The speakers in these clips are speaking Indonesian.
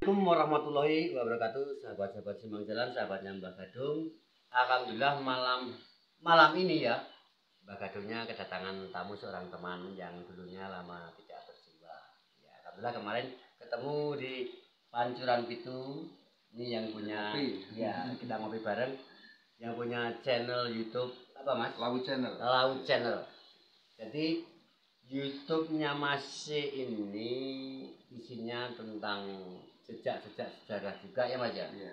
Assalamualaikum warahmatullahi wabarakatuh, sahabat-sahabat Simbang Jalan, sahabatnya Mbah Gadung. Alhamdulillah malam ini ya, Mbah Gadungnya kedatangan tamu seorang teman yang dulunya lama tidak berjumpa. Ya, alhamdulillah kemarin ketemu di Pancuran Pitu. Ini yang punya, ya kita ngopi bareng. Yang punya channel YouTube apa Mas? Laut Channel. Laut Channel. Jadi YouTube-nya Masih ini isinya tentang sejak sejarah juga ya Mas ya? Iya,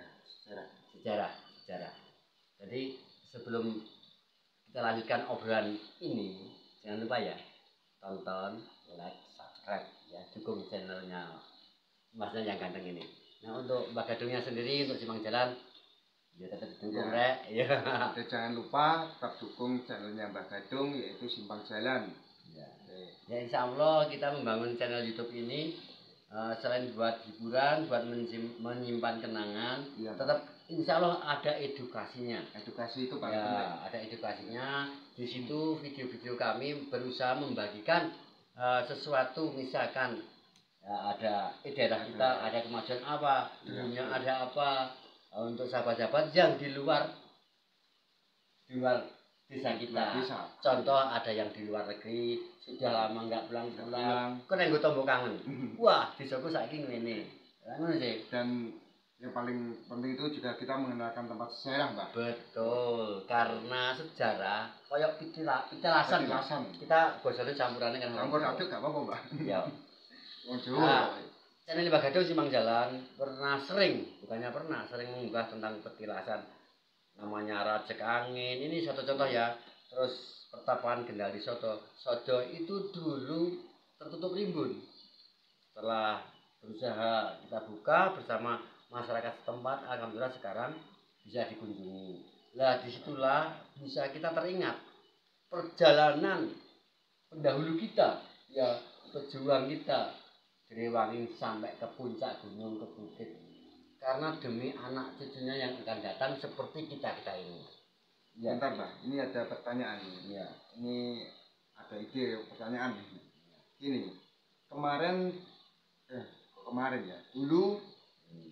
Sejarah. Jadi sebelum kita lanjutkan obrolan ini, jangan lupa ya tonton, like, subscribe ya, dukung channelnya Masnya yang ganteng ini. Nah untuk Mbah Gadungnya sendiri, untuk Simbang Jalan, ya tetap dukung rek. Ya. Jangan lupa tetap dukung channelnya Mbah Gadung, yaitu Simbang Jalan. Ya insya Allah kita membangun channel YouTube ini selain buat hiburan, buat menyimpan kenangan, ya, tetap insya Allah ada edukasinya. Edukasi itu paling ya, penting. Ada edukasinya. Di situ video-video kami berusaha membagikan sesuatu, misalkan ada daerah kita ada kemajuan apa, dunia ada apa, untuk sahabat-sahabat yang di luar desa kita. Contoh ada yang di luar negeri sudah lama nggak pulang-pulang, kan yang gue tombol kangen. Wah, desaku saiki ngene. Ngono sih. Dan yang paling penting itu juga kita mengenalkan tempat sejarah, Mbak. Betul, karena sejarah koyok pitelasan. Kita bosone campurannya kan. Campur aduk gak apa-apa, Mbak. Ya. Wong Jawa. Channel Mbah Gadung Simbang Jalan sering mengunggah tentang petilasan. Namanya Rajek Angin, ini satu contoh ya. Terus pertapaan Gendali Sodo itu dulu tertutup rimbun. Setelah berusaha kita buka bersama masyarakat setempat, alhamdulillah sekarang bisa dikunjungi. Nah disitulah bisa kita teringat perjalanan pendahulu kita, ya pejuang kita dari Wangin sampai ke puncak gunung, ke bukit. Karena demi anak cucunya yang akan datang seperti kita ini. Ya. Bentar, Mbak. Ini ada pertanyaan. Ya. Ini ada ide pertanyaan. Ini kemarin ya. Dulu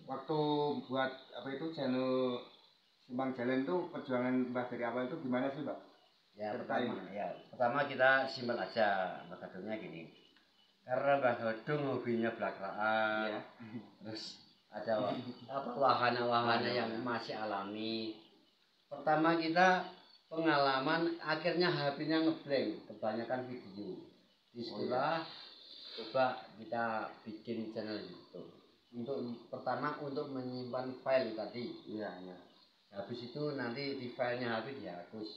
waktu buat apa itu channel Simbang Jalan itu perjuangan Mbak dari awal itu gimana sih, Mbak? Ya, pertama kita simpel aja Mbah Gadungnya gini. Karena Mbah Gadung hobinya belakraan. Ya. Terus ada wahana-wahana yang masih alami. Pertama kita pengalaman akhirnya HP-nya ngeblank, kebanyakan video. Disitulah coba kita bikin channel YouTube. Pertama untuk menyimpan file tadi. Iya. Habis itu nanti di filenya HP dihapus.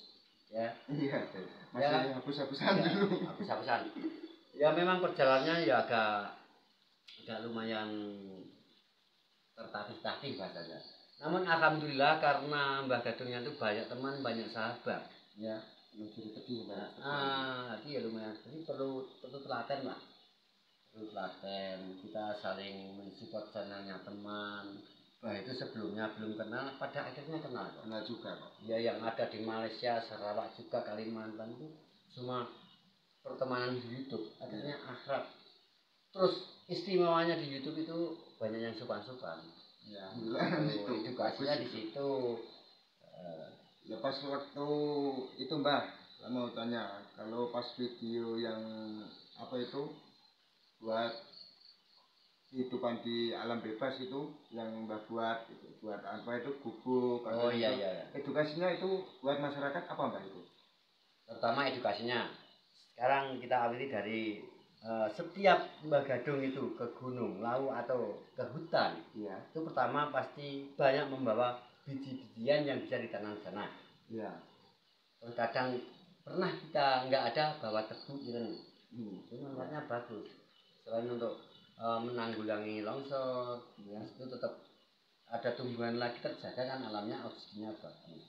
Ya. Iya. Masih hapus-hapusan dulu. Hapus-hapusan. Ya memang perjalanannya ya agak lumayan tertatih-tatih bahasanya. Namun alhamdulillah karena Mbah Gadungnya itu banyak teman, banyak sahabat, ya. Jadi ya lumayan. Jadi perlu telaten lah. Perlu telaten. Kita saling mensupport channelnya teman. Bah itu sebelumnya belum kenal, pada akhirnya kenal. Kenal juga, Pak. Ya yang ada di Malaysia, Sarawak juga, Kalimantan itu semua pertemanan di YouTube. Akhirnya akrab. Terus istimewanya di YouTube itu banyak yang sukan-sukan. Ya, edukasinya di situ. Lepas waktu itu Mbah, saya mau tanya, kalau pas video yang apa itu buat kehidupan di alam bebas itu yang Mbah buat apa itu gubuk. Oh iya. Edukasinya itu buat masyarakat apa Mbah itu? Pertama edukasinya. Sekarang kita ambil dari setiap Mbah Gadung itu ke gunung, laut atau ke hutan, ya, itu pertama pasti banyak membawa biji-bijian yang bisa ditanam di sana. Ya. Terus kadang pernah kita nggak ada bawa tebu ireng, itu manfaatnya bagus. Selain untuk menanggulangi longsor, ya, itu tetap ada tumbuhan lagi terjaga kan alamnya, oksigennya bagus.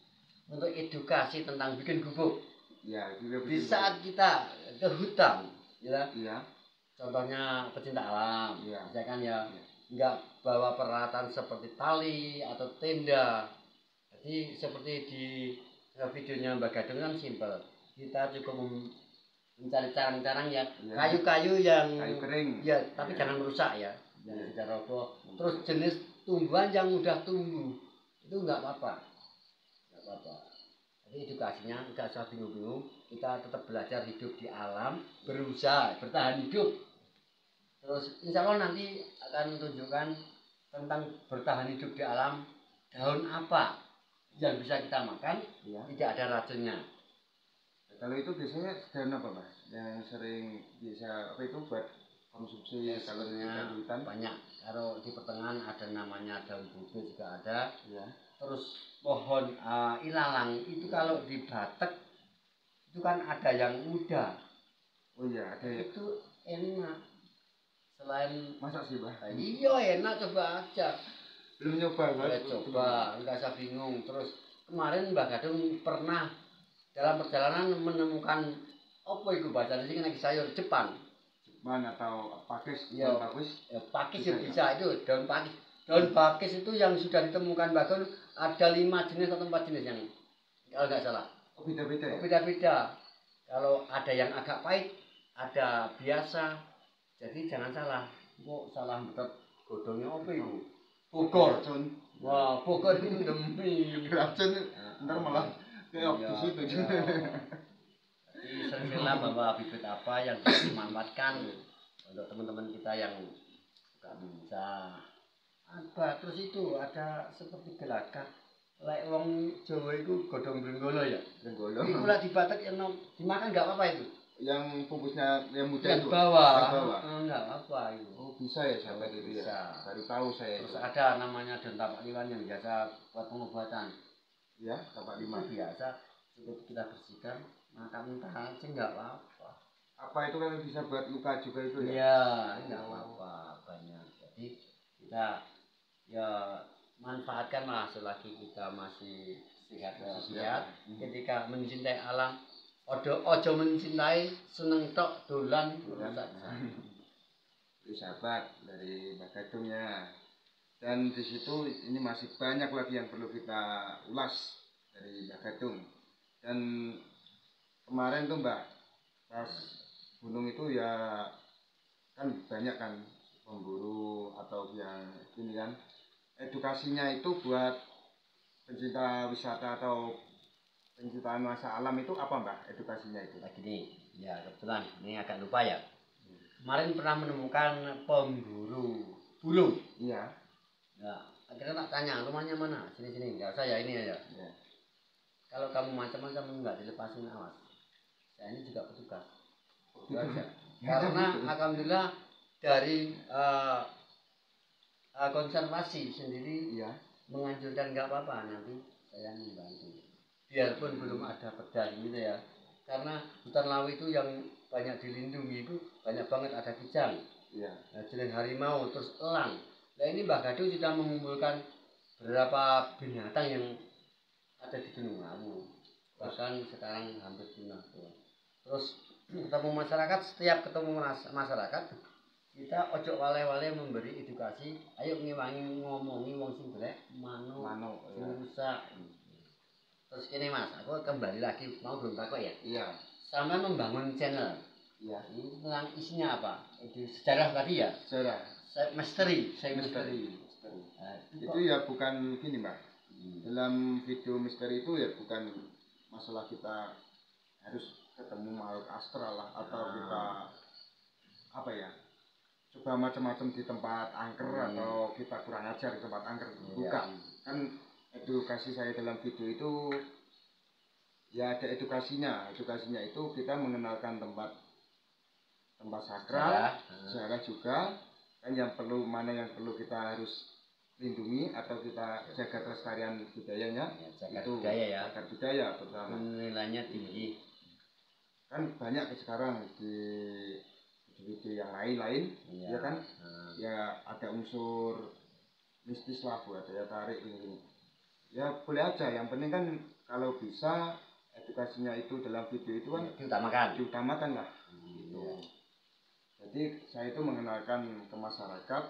Untuk edukasi tentang bikin gubuk, ya, di saat kita ke hutan. Ya. Contohnya pecinta alam, ya kan ya, nggak bawa peralatan seperti tali atau tenda. Jadi seperti di videonya Mbah Gadung kan simpel. Kita cukup mencari carang-carang ya, kayu-kayu yang kayu kering. Ya, tapi jangan merusak ya. yang sudah roboh. Terus jenis tumbuhan yang mudah tumbuh itu nggak apa-apa, nggak apa-apa. Jadi edukasinya nggak usah bingung-bingung, kita tetap belajar hidup di alam, berusaha bertahan hidup. Terus insya Allah nanti akan tunjukkan tentang bertahan hidup di alam, daun apa yang bisa kita makan, ya, tidak ada racunnya. Kalau itu biasanya daun apa Mas? Yang sering bisa apa itu buat konsumsi Ya, kalau di hutan? Banyak. Kalau di pertengahan ada namanya daun bube juga ada. Ya. Terus pohon ilalang itu kalau di Batak itu kan ada yang muda. Oh iya, ada ya. Itu enak. Selain masa sih, Bah? Iya, enak, coba aja. Belum nyoba, Mas? Coba, enggak usah bingung. Terus kemarin Mbak Gadung pernah dalam perjalanan menemukan apa itu bahasa sini lagi sayur Jepang. Atau pakis, ya, pakis bisa, bisa itu daun pakis. Daun pakis itu yang sudah ditemukan bahkan ada 5 jenis atau 4 jenis yang kalau nggak salah. Oh, beda-beda ya? Beda-beda. Kalau ada yang agak pahit, ada biasa. Jadi jangan salah. Kok salah betul godongnya apa itu? Bogor. Wah, Bogor itu demi racun. Ntar malah kayak di situ. Sering-seringlah bahwa bibit apa yang bisa dimanfaatkan untuk teman-teman kita yang nggak bisa apa. Terus itu ada seperti gelagat lek wong Jawa itu godhong brenggolo ya. Brenggolo itu lah di Batak yang dimakan nggak apa-apa itu, yang bungkusnya yang muda yang itu bawah nggak apa-apa itu. Oh bisa ya sampai itu ya, baru tahu saya. Terus itu ada namanya daun tapak liwan yang biasa buat pengobatan ya, tapak liwan biasa cukup kita bersihkan makan mentah aja nggak apa-apa. Apa itu kan bisa buat luka juga itu ya? Iya, nggak apa-apa banyak. Jadi kita ya manfaatkanlah selagi kita masih sehat. Ketika mencintai alam, ojo mencintai seneng tok dolan saja. Itu sahabat dari Mbak Gadungnya. Dan di situ ini masih banyak lagi yang perlu kita ulas dari Mbak Gadung. Dan kemarin tuh Mbak, pas gunung itu ya kan banyak kan pemburu atau yang ini kan, edukasinya itu buat pencinta wisata atau pencinta masa alam itu apa Mbak edukasinya itu? Lagi nih, ya kebetulan ini agak lupa ya. Kemarin pernah menemukan pemburu burung. Iya. Ya, akhirnya tak tanya rumahnya mana? Sini nggak usah ya ini aja. Ya. Kalau kamu macam-macam nggak dilepasin, awas. Saya ini juga petugas. Karena alhamdulillah dari konservasi sendiri ya menganjurkan nggak apa-apa, nanti saya membantu. Biarpun belum ada perda gitu ya. Karena hutan lawu itu yang banyak dilindungi itu banyak banget, ada kijang, ya, jenis harimau, terus elang. Nah ini Mbak Gadung sudah mengumpulkan beberapa binatang yang ada di Gunung Lawu. Bahkan sekarang hampir punah. Terus ketemu masyarakat, setiap ketemu masyarakat kita ojo wale-wale memberi edukasi, ayo ngewangi ngomongi wong sing golek manuk rusak. Terus ini Mas, aku kembali lagi mau belum takut ya? Iya. Sama membangun channel. Iya. Ini tentang isinya apa? Itu sejarah tadi ya? Sejarah. Misteri. Nah, itu ya bukan gini Mbak. Dalam video misteri itu ya bukan masalah kita harus ketemu makhluk astral lah atau kita apa ya, coba macam-macam di tempat angker atau kita kurang ajar di tempat angker, bukan. Kan edukasi saya dalam video itu ya ada edukasinya itu kita mengenalkan tempat sakral, sejarah juga kan, yang perlu mana yang perlu kita harus lindungi atau kita jaga kelestarian budayanya, itu jaga budaya pertama, nilainya tinggi. Kan banyak sekarang di video yang lain ya kan, ya ada unsur mistis lah buat daya tarik ini. Ya boleh aja, yang penting kan kalau bisa edukasinya itu dalam video itu kan diutamakan lah gitu. Jadi saya itu mengenalkan ke masyarakat,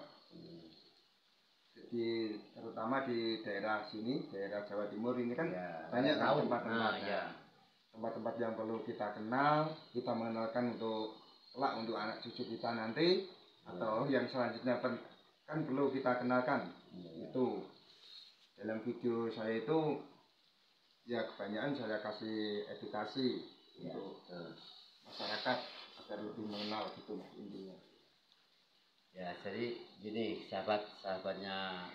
jadi terutama di daerah sini, daerah Jawa Timur ini kan banyak tempat-tempat yang perlu kita kenal, kita mengenalkan untuk anak cucu kita nanti, atau yang selanjutnya kan perlu kita kenalkan. Iya. Itu dalam video saya itu ya kebanyakan saya kasih edukasi Iya, untuk betul. masyarakat agar lebih mengenal gitu Mas, intinya. Ya, jadi gini, sahabatnya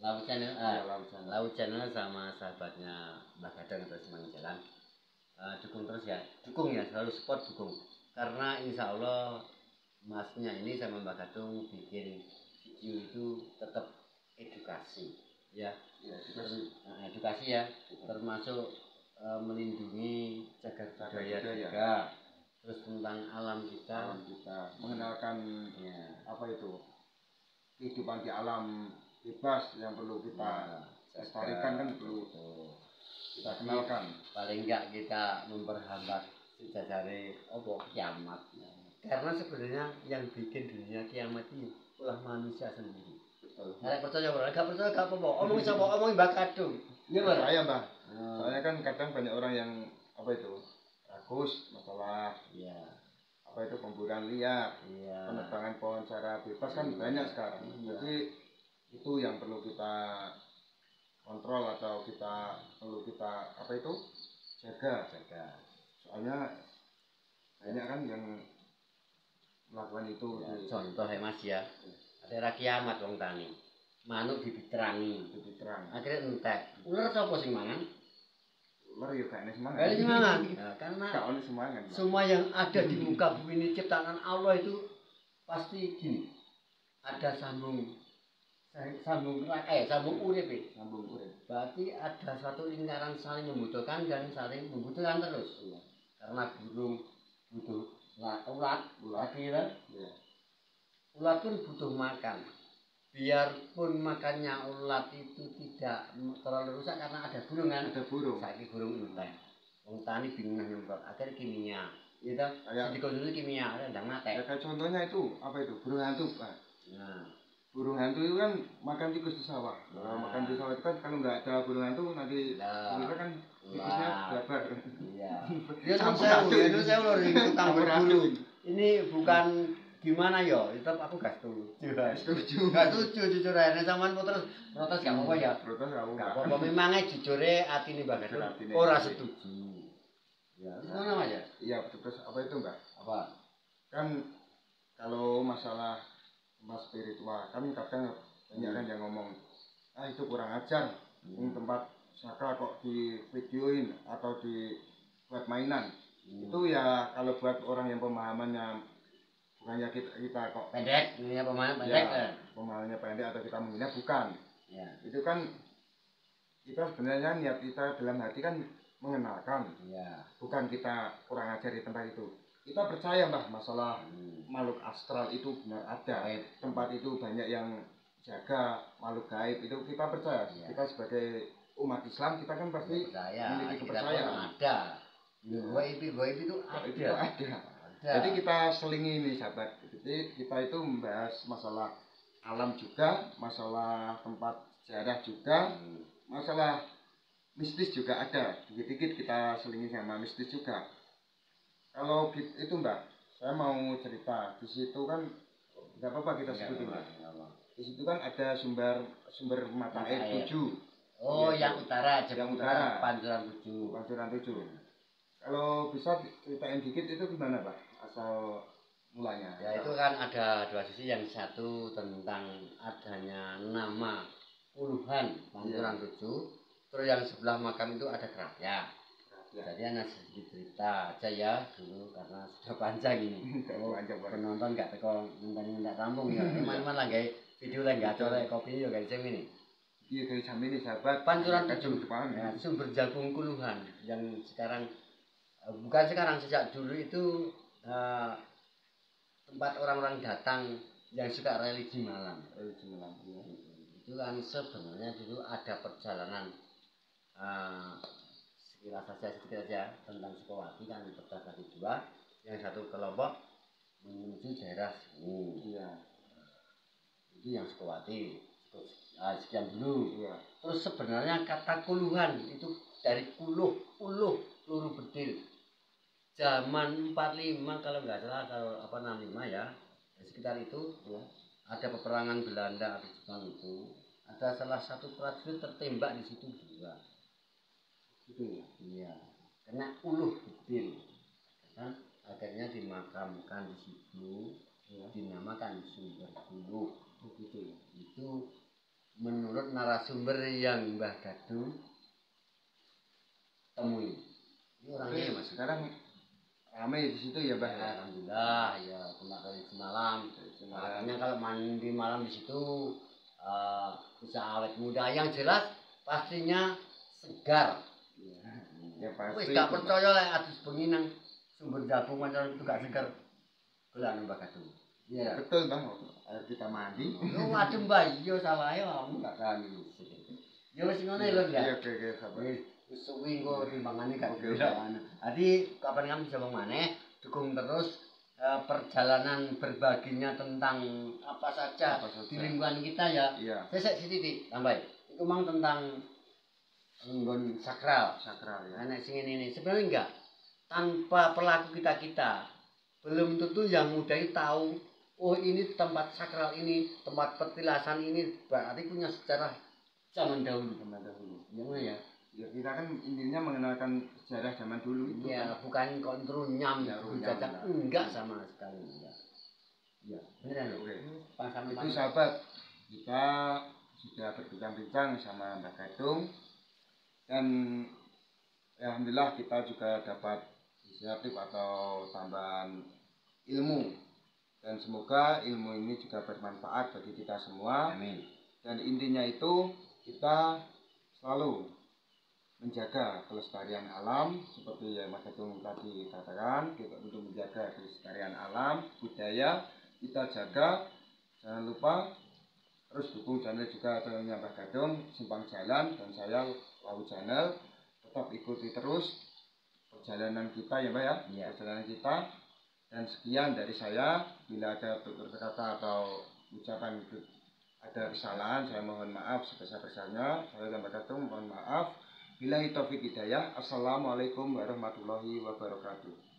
Laut Channel, Ya, Laut Channel. Laut Channel sama sahabatnya Mbak Gadang atau Semangat Jalan, dukung terus ya, dukung ya, selalu support, dukung. Karena insya Allah masnya ini sama Mbak Gadang bikin video itu tetap edukasi, ya, Ya, edukasi. edukasi ya, termasuk melindungi jagat budaya budaya. juga, terus tentang alam kita, Alam kita mengenalkan ya. apa itu kehidupan di alam bebas yang perlu kita lestarikan, kan perlu kita kenalkan. Paling enggak kita memperhambat sejajare opo kiamat. Karena sebenarnya yang bikin dunia kiamat ini ulah manusia sendiri. Betul. Nek percaya ora, gak percaya gak apa-apa. Omong sapa omong Mbak Kadung. Iya, Mbak. Saya, Mbak. Soalnya kan kadang banyak orang yang apa itu ragus masalah Iya. apa itu pemburuan liar, Iya. penebangan pohon secara bebas kan banyak sekarang. Iya. Jadi itu yang perlu kita kontrol atau perlu kita apa itu jaga. Soalnya banyak kan yang melakukan itu. Ya, contoh ya Mas ya. Ada kiamat wong tani. Manuk diterang. Akhirnya entek. Ular sapa sing mangan? Ular ya gak semangat. Gak semangat. Nah, karena Gak ada semangat. semua yang ada di muka bumi ini ciptaan Allah itu pasti gini. Ada sambung urip. Berarti ada satu lingkaran saling membutuhkan dan saling membutuhkan terus. Iya. Karena burung butuh ulat. Iya. Ulat pun butuh makan. Biarpun makannya ulat itu tidak terlalu rusak karena ada burung kan. Ada burung. Saiki burung entek. Wong tani bingung nyemprot. Akhirnya kimia. Gitu. Dikonsumsi kimia, ndang mate. Ya, kayak contohnya itu apa itu burung hantu, Pak. Nah, burung hantu itu kan makan tikus di sawah. Nah, makan di sawah itu kan kalau nggak ada burung hantu nanti kita kan tikusnya belabar. Iya. Ya saya lho tukang berburu. Ini bukan gimana yo, tetap aku gak setuju. Gak setuju jujur aja. Nek sampean terus protes gak apa-apa ya. Protes gak apa-apa. Gak apa-apa memangnya jujure atine Mbak Gadung ora setuju. Ya, mana aja? Iya, terus apa itu, Mbak? Apa? Kan kalau masalah spiritual kan kadang banyak kan yang ngomong itu kurang ajar. Ini tempat saka kok di videoin atau dibuat mainan. Itu ya kalau buat orang yang pemahamannya bukannya kita kok pendek, ini pemahaman pendek ya, pemahamannya pendek atau kita menghina bukan. Ya. Itu kan kita sebenarnya niat kita dalam hati kan mengenalkan. Ya. Bukan kita kurang ajar di tempat itu. Kita percaya Mbah masalah makhluk astral itu benar ada. Tempat itu banyak yang jaga makhluk gaib itu kita percaya. Ya. Kita sebagai umat Islam kita kan pasti memiliki kepercayaan. Ada. Gaib itu ada. Jadi kita selingi ini sahabat. Jadi kita itu membahas masalah alam juga, masalah tempat sejarah juga, masalah mistis juga ada. Dikit-dikit kita selingi sama mistis juga. Kalau itu Mbak, saya mau cerita. Di situ kan nggak apa-apa kita sebutin Mbak. Di situ kan ada sumber mata air 7. Oh, ya, yang utara, yang utara. Pancuran 7. Kalau bisa ceritain dikit itu gimana Pak? Asal mulanya. Ya itu kan ada dua sisi, yang satu tentang adanya nama puluhan Pancuran 7. Terus yang sebelah makam itu ada kerapia. Jadi hanya sedikit cerita aja ya dulu karena sudah panjang ini. Penonton gak teko minta tampung ya. Teman-teman lagi video lagi acara kopi yo guys ini. Iya dari jam ini sahabat. Pancuran 7 ya, sumber jagung Kuluhan yang sekarang bukan sekarang, sejak dulu itu tempat orang-orang datang yang suka religi malam. Ya. Itu kan sebenarnya dulu ada perjalanan sedikit saja tentang Sukowati kan terbagi dua, yang satu kelompok menuju daerah sini. Iya. Itu yang Sukowati. Sekian dulu. Iya. Terus sebenarnya kata Kuluhan itu dari peluru bedil. Zaman 45 kalau nggak salah, kalau 65 ya, sekitar itu ya. ada peperangan Belanda atau Jepang itu, ada salah satu prajurit tertembak di situ 2. Gitu ya. Iya, kena uluh betil. Kan akhirnya dimakamkan di situ, Ya. dinamakan Sumber Uluh. Gitu ya. Itu menurut narasumber yang Mbah Gadung temui. Ini orangnya masih sekarang ramai di situ ya, Mbah. ya, alhamdulillah ya, kemarin semalam. Makanya kalau mandi malam di situ bisa awet muda, yang jelas pastinya segar. Ya pasti. Wis gak percaya lek adus bengi nang sumber jagung macam itu gak segar. Gelan Mbah Gadung. Iya. Betul, Bang. Ayo kita mandi. Lu waduh Mbah, iya salahe kamu gak kan. Ya wis ngono lho ya. Iya, oke, sabar. Wis suwi engko timbangane gak Oke, bisa. Adi kapan kamu bisa maneh dukung terus perjalanan berbaginya tentang apa saja di lingkungan kita ya. Iya. Sesek sithik tambah. Itu mang tentang nggon sakral. Sakral ya. Anak sing ini sebenarnya enggak, tanpa pelaku kita belum tentu yang muda itu tahu, oh ini tempat sakral ini, tempat petilasan ini berarti punya sejarah zaman dahulu. Ya, ya kita kan intinya mengenalkan sejarah zaman dulu itu. Ya, bukan kontronyam ya, jajak enggak sama sekali. Ya, beneran. Oke. Pasang itu sahabat, kita sudah berbincang-bincang sama Mbak Gadung, dan ya, alhamdulillah kita juga dapat inisiatif atau tambahan ilmu, dan semoga ilmu ini juga bermanfaat bagi kita semua. Amin. Dan intinya itu kita selalu menjaga kelestarian alam seperti yang Mas Gadung tadi katakan, kita untuk menjaga kelestarian alam budaya kita jaga. Jangan lupa terus dukung channel juga channelnya Mbah Gadung Simpang Jalan, dan saya Lau Channel. Tetap ikuti terus perjalanan kita ya Mbak ya, perjalanan kita. Dan sekian dari saya. Bila ada tutur kata atau ucapan ada kesalahan, saya mohon maaf sebesar-besarnya. Saya dan Mbak Gadung mohon maaf. Billahi taufik hidayah. Assalamualaikum warahmatullahi wabarakatuh.